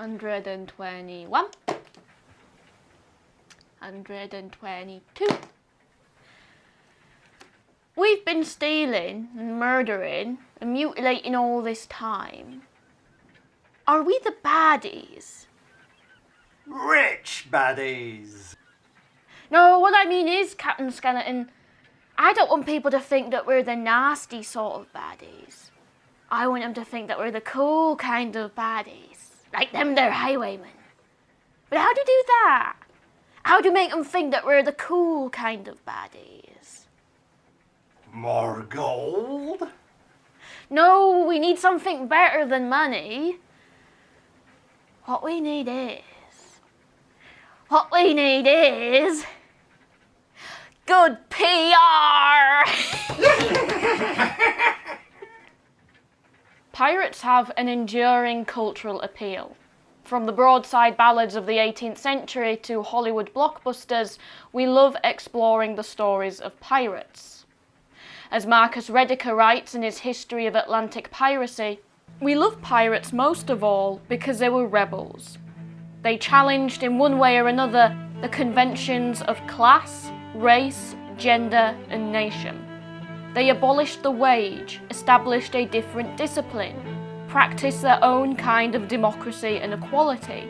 121, 122. We've been stealing and murdering and mutilating all this time. Are we the baddies? Rich baddies! No, what I mean is, Captain Skeleton, I don't want people to think that we're the nasty sort of baddies. I want them to think that we're the cool kind of baddies. Like them, they're highwaymen. But how do you do that? How do you make them think that we're the cool kind of baddies? More gold? No, we need something better than money. What we need is good PR! Pirates have an enduring cultural appeal. From the broadside ballads of the 18th century to Hollywood blockbusters, we love exploring the stories of pirates. As Marcus Rediker writes in his History of Atlantic Piracy, we love pirates most of all because they were rebels. They challenged in one way or another the conventions of class, race, gender, and nation. They abolished the wage, established a different discipline, practiced their own kind of democracy and equality.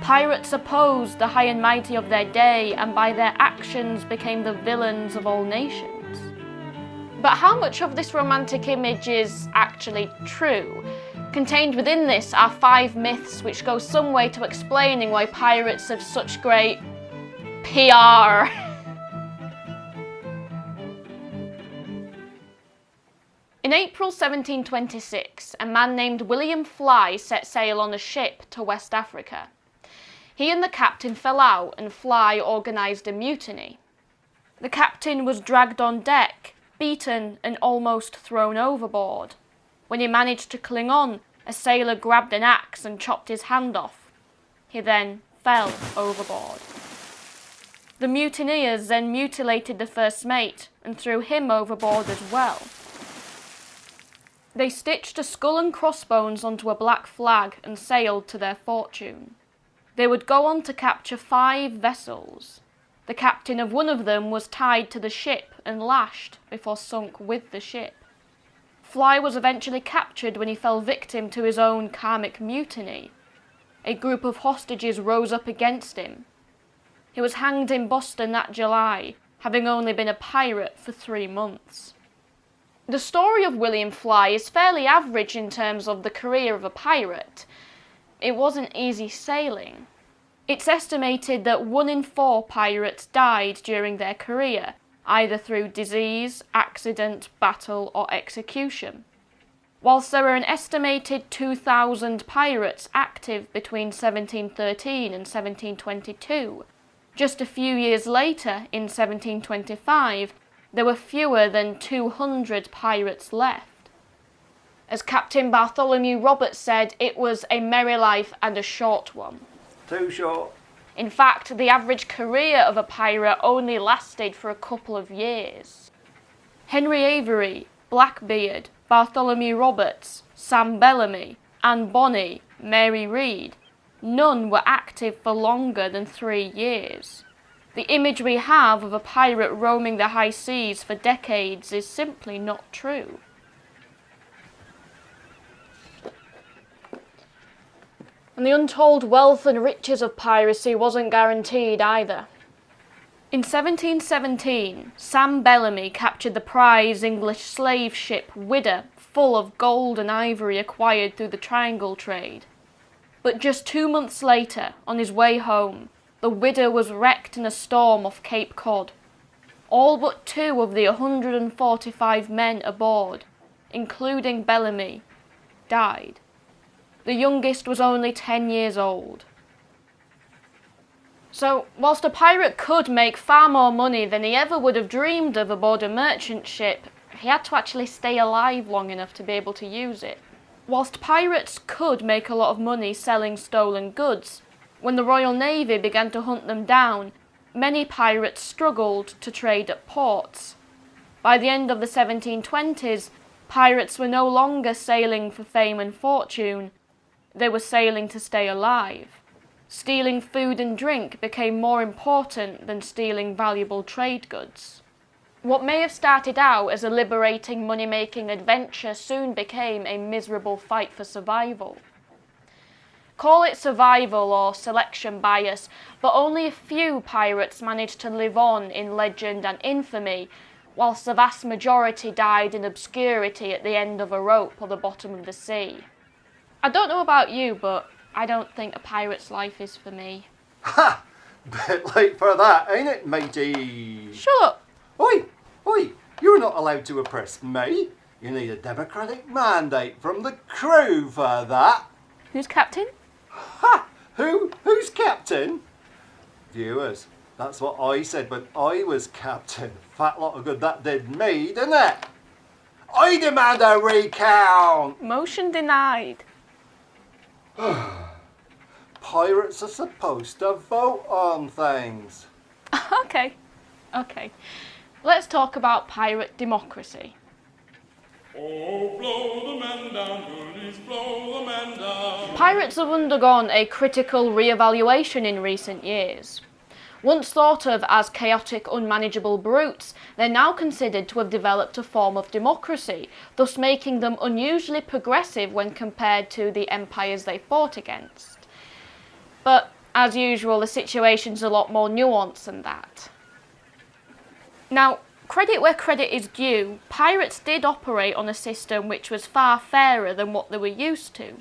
Pirates opposed the high and mighty of their day and by their actions became the villains of all nations. But how much of this romantic image is actually true? Contained within this are 5 myths which go some way to explaining why pirates have such great PR. In April 1726, a man named William Fly set sail on a ship to West Africa. He and the captain fell out and Fly organised a mutiny. The captain was dragged on deck, beaten and almost thrown overboard. When he managed to cling on, a sailor grabbed an axe and chopped his hand off. He then fell overboard. The mutineers then mutilated the first mate and threw him overboard as well. They stitched a skull and crossbones onto a black flag and sailed to their fortune. They would go on to capture 5 vessels. The captain of one of them was tied to the ship and lashed before sunk with the ship. Fly was eventually captured when he fell victim to his own karmic mutiny. A group of hostages rose up against him. He was hanged in Boston that July, having only been a pirate for 3 months. The story of William Fly is fairly average in terms of the career of a pirate. It wasn't easy sailing. It's estimated that 1 in 4 pirates died during their career, either through disease, accident, battle, or execution. Whilst there were an estimated 2,000 pirates active between 1713 and 1722, just a few years later, in 1725, there were fewer than 200 pirates left. As Captain Bartholomew Roberts said, it was a merry life and a short one. Too short. In fact, the average career of a pirate only lasted for a couple of years. Henry Avery, Blackbeard, Bartholomew Roberts, Sam Bellamy, Anne Bonny, Mary Read, none were active for longer than 3 years. The image we have of a pirate roaming the high seas for decades is simply not true. And the untold wealth and riches of piracy wasn't guaranteed either. In 1717, Sam Bellamy captured the prize English slave ship Widder, full of gold and ivory acquired through the triangle trade. But just 2 months later, on his way home, the Widder was wrecked in a storm off Cape Cod. All but 2 of the 145 men aboard, including Bellamy, died. The youngest was only 10 years old. So, whilst a pirate could make far more money than he ever would have dreamed of aboard a merchant ship, he had to actually stay alive long enough to be able to use it. Whilst pirates could make a lot of money selling stolen goods, when the Royal Navy began to hunt them down, many pirates struggled to trade at ports. By the end of the 1720s, pirates were no longer sailing for fame and fortune. They were sailing to stay alive. Stealing food and drink became more important than stealing valuable trade goods. What may have started out as a liberating money-making adventure soon became a miserable fight for survival. Call it survival or selection bias, but only a few pirates managed to live on in legend and infamy, whilst the vast majority died in obscurity at the end of a rope or the bottom of the sea. I don't know about you, but I don't think a pirate's life is for me. Ha! Bit late for that, ain't it, matey? Shut up! Oi! Oi! You're not allowed to oppress me. You need a democratic mandate from the crew for that. Who's captain? Ha! Who's captain? Viewers, that's what I said when I was captain. Fat lot of good that did me, didn't it? I demand a recount! Motion denied. Pirates are supposed to vote on things. Okay. Let's talk about pirate democracy. Oh, blow the man down, bullies, blow the man down. Pirates have undergone a critical re-evaluation in recent years. Once thought of as chaotic, unmanageable brutes, they're now considered to have developed a form of democracy, thus making them unusually progressive when compared to the empires they fought against. But, as usual, the situation's a lot more nuanced than that. Now, credit where credit is due, pirates did operate on a system which was far fairer than what they were used to.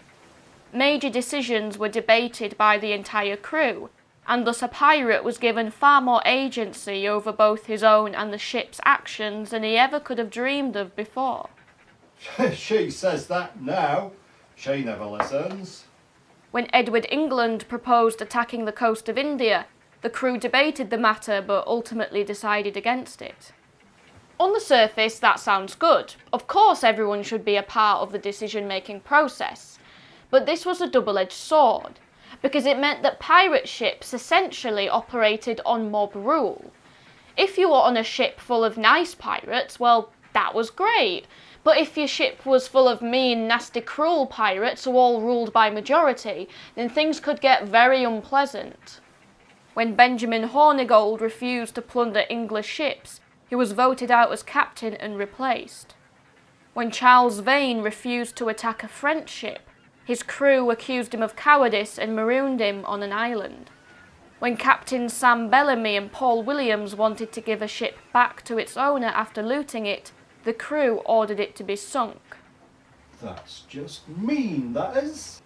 Major decisions were debated by the entire crew, and thus a pirate was given far more agency over both his own and the ship's actions than he ever could have dreamed of before. She says that now. She never listens. When Edward England proposed attacking the coast of India, the crew debated the matter but ultimately decided against it. On the surface, that sounds good. Of course everyone should be a part of the decision-making process. But this was a double-edged sword, because it meant that pirate ships essentially operated on mob rule. If you were on a ship full of nice pirates, well, that was great. But if your ship was full of mean, nasty, cruel pirates who all ruled by majority, then things could get very unpleasant. When Benjamin Hornigold refused to plunder English ships, he was voted out as captain and replaced. When Charles Vane refused to attack a French ship, his crew accused him of cowardice and marooned him on an island. When Captains Sam Bellamy and Paul Williams wanted to give a ship back to its owner after looting it, the crew ordered it to be sunk. That's just mean, that is.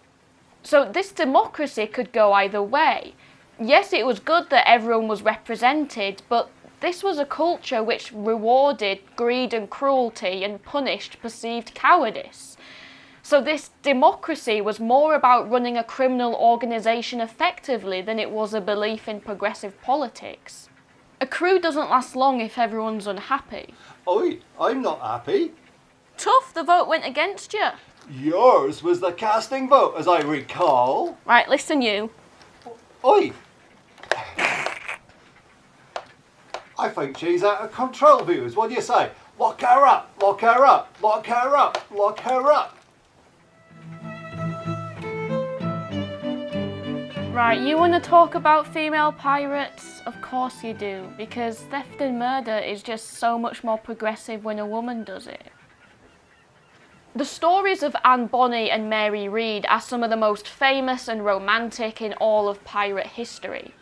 So this democracy could go either way. Yes, it was good that everyone was represented, but this was a culture which rewarded greed and cruelty and punished perceived cowardice. So this democracy was more about running a criminal organisation effectively than it was a belief in progressive politics. A crew doesn't last long if everyone's unhappy. Oi, I'm not happy. Tough, the vote went against you. Yours was the casting vote, as I recall. Right, listen you. Oi! I think she's out of control, viewers. What do you say? Lock her up, lock her up, lock her up, lock her up. Right, you want to talk about female pirates? Of course you do, because theft and murder is just so much more progressive when a woman does it. The stories of Anne Bonny and Mary Read are some of the most famous and romantic in all of pirate history.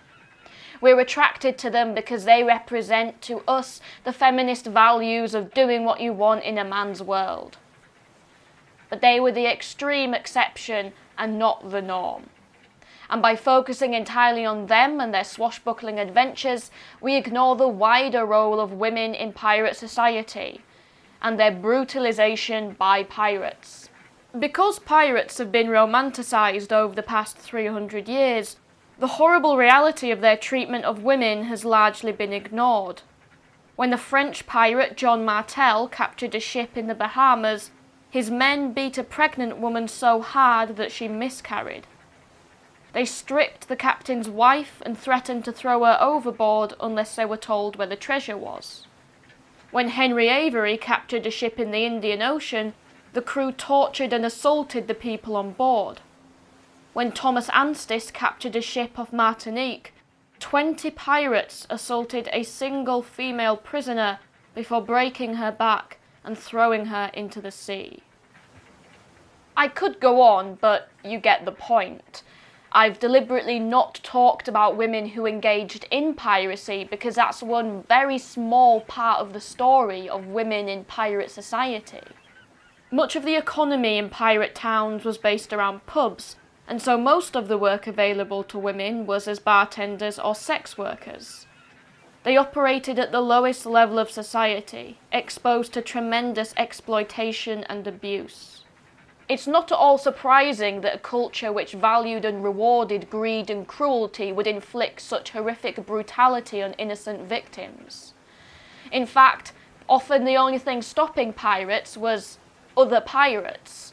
We're attracted to them because they represent to us the feminist values of doing what you want in a man's world. But they were the extreme exception and not the norm. And by focusing entirely on them and their swashbuckling adventures, we ignore the wider role of women in pirate society and their brutalisation by pirates. Because pirates have been romanticised over the past 300 years, the horrible reality of their treatment of women has largely been ignored. When the French pirate John Martel captured a ship in the Bahamas, his men beat a pregnant woman so hard that she miscarried. They stripped the captain's wife and threatened to throw her overboard unless they were told where the treasure was. When Henry Avery captured a ship in the Indian Ocean, the crew tortured and assaulted the people on board. When Thomas Anstis captured a ship off Martinique, 20 pirates assaulted a single female prisoner before breaking her back and throwing her into the sea. I could go on, but you get the point. I've deliberately not talked about women who engaged in piracy because that's one very small part of the story of women in pirate society. Much of the economy in pirate towns was based around pubs, and so most of the work available to women was as bartenders or sex workers. They operated at the lowest level of society, exposed to tremendous exploitation and abuse. It's not at all surprising that a culture which valued and rewarded greed and cruelty would inflict such horrific brutality on innocent victims. In fact, often the only thing stopping pirates was other pirates.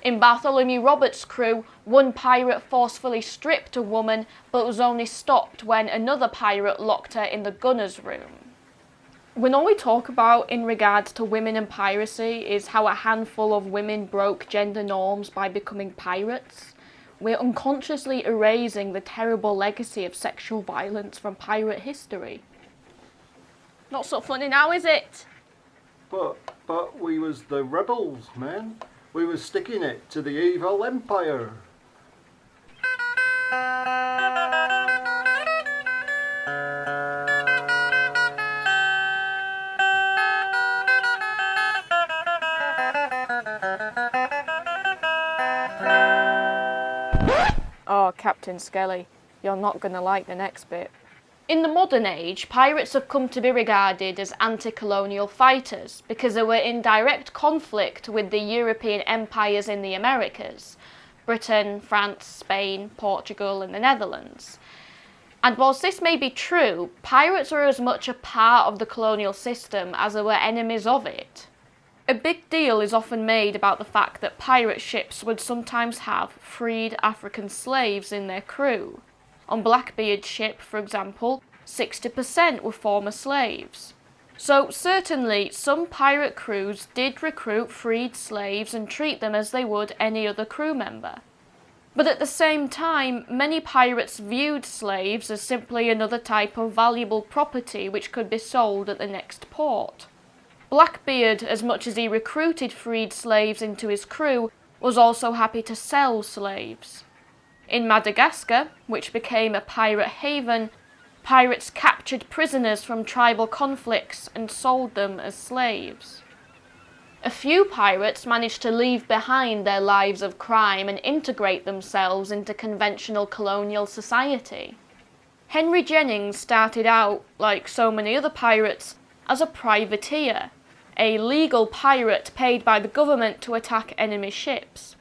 In Bartholomew Roberts' crew, one pirate forcefully stripped a woman, but was only stopped when another pirate locked her in the gunner's room. When all we talk about in regards to women and piracy is how a handful of women broke gender norms by becoming pirates, we're unconsciously erasing the terrible legacy of sexual violence from pirate history. Not so funny now, is it? But we was the rebels, man. We was sticking it to the evil empire. Oh, Captain Skelly, you're not going to like the next bit. In the modern age, pirates have come to be regarded as anti-colonial fighters because they were in direct conflict with the European empires in the Americas, Britain, France, Spain, Portugal and the Netherlands. And whilst this may be true, pirates are as much a part of the colonial system as they were enemies of it. A big deal is often made about the fact that pirate ships would sometimes have freed African slaves in their crew. On Blackbeard's ship, for example, 60% were former slaves. So certainly some pirate crews did recruit freed slaves and treat them as they would any other crew member. But at the same time, many pirates viewed slaves as simply another type of valuable property which could be sold at the next port. Blackbeard, as much as he recruited freed slaves into his crew, was also happy to sell slaves. In Madagascar, which became a pirate haven, pirates captured prisoners from tribal conflicts and sold them as slaves. A few pirates managed to leave behind their lives of crime and integrate themselves into conventional colonial society. Henry Jennings started out, like so many other pirates, as a privateer, a legal pirate paid by the government to attack enemy ships.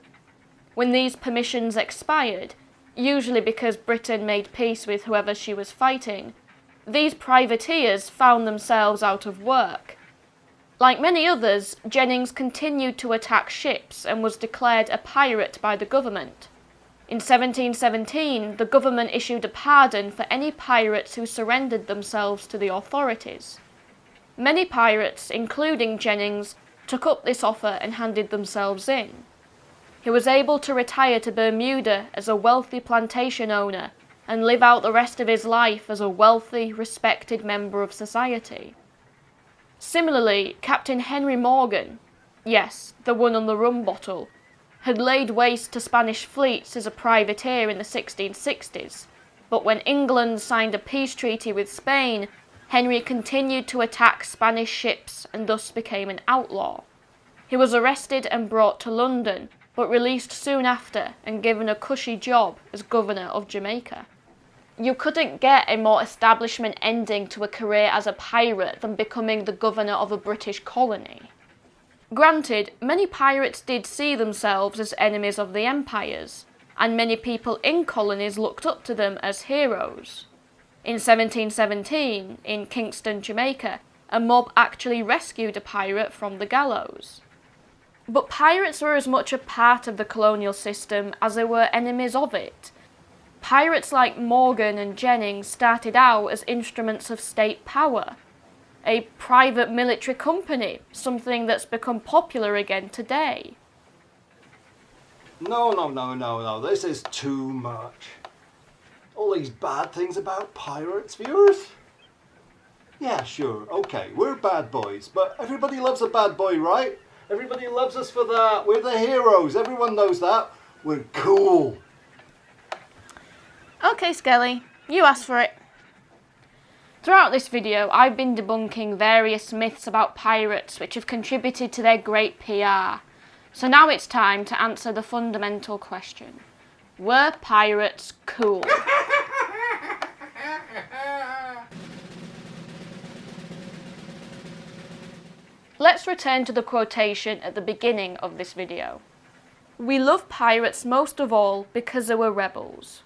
When these permissions expired, usually because Britain made peace with whoever she was fighting, these privateers found themselves out of work. Like many others, Jennings continued to attack ships and was declared a pirate by the government. In 1717, the government issued a pardon for any pirates who surrendered themselves to the authorities. Many pirates, including Jennings, took up this offer and handed themselves in. He was able to retire to Bermuda as a wealthy plantation owner and live out the rest of his life as a wealthy, respected member of society. Similarly, Captain Henry Morgan, yes, the one on the rum bottle, had laid waste to Spanish fleets as a privateer in the 1660s, but when England signed a peace treaty with Spain, Henry continued to attack Spanish ships and thus became an outlaw. He was arrested and brought to London, but released soon after and given a cushy job as governor of Jamaica. You couldn't get a more establishment ending to a career as a pirate than becoming the governor of a British colony. Granted, many pirates did see themselves as enemies of the empires, and many people in colonies looked up to them as heroes. In 1717, in Kingston, Jamaica, a mob actually rescued a pirate from the gallows. But pirates were as much a part of the colonial system as they were enemies of it. Pirates like Morgan and Jennings started out as instruments of state power, a private military company, something that's become popular again today. No. This is too much. All these bad things about pirates, viewers? Yeah, sure, okay, we're bad boys, but everybody loves a bad boy, right? Everybody loves us for that. We're the heroes. Everyone knows that. We're cool. Okay, Skelly, you asked for it. Throughout this video, I've been debunking various myths about pirates which have contributed to their great PR. So now it's time to answer the fundamental question. Were pirates cool? Let's return to the quotation at the beginning of this video. We love pirates most of all because they were rebels.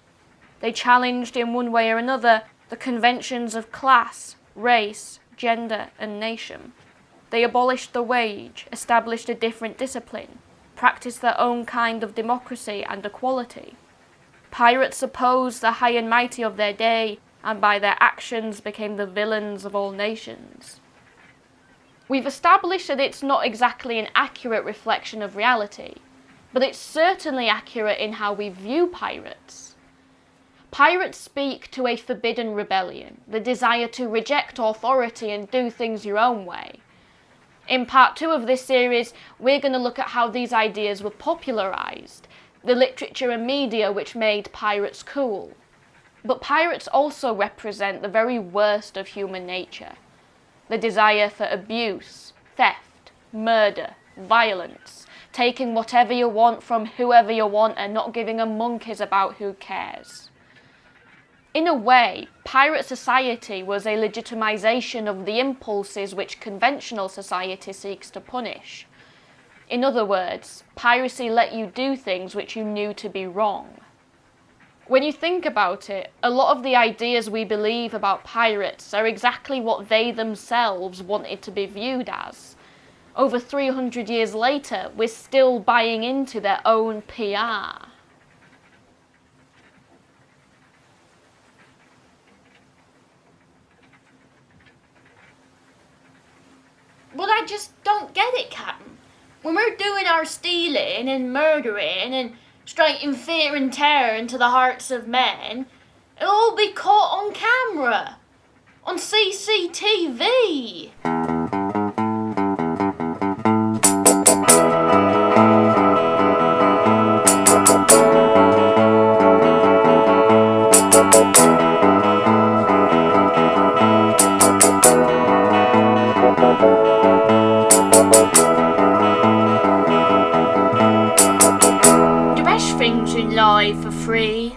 They challenged in one way or another the conventions of class, race, gender and nation. They abolished the wage, established a different discipline, practiced their own kind of democracy and equality. Pirates opposed the high and mighty of their day and by their actions became the villains of all nations. We've established that it's not exactly an accurate reflection of reality, but it's certainly accurate in how we view pirates. Pirates speak to a forbidden rebellion, the desire to reject authority and do things your own way. In part 2 of this series, we're going to look at how these ideas were popularised, the literature and media which made pirates cool. But pirates also represent the very worst of human nature. The desire for abuse, theft, murder, violence, taking whatever you want from whoever you want and not giving a monkeys about who cares. In a way, pirate society was a legitimization of the impulses which conventional society seeks to punish. In other words, piracy let you do things which you knew to be wrong. When you think about it, a lot of the ideas we believe about pirates are exactly what they themselves wanted to be viewed as. Over 300 years later, we're still buying into their own PR. But I just don't get it, Captain. When we're doing our stealing and murdering and striking fear and terror into the hearts of men, it'll all be caught on camera, on CCTV. The best things in life are free.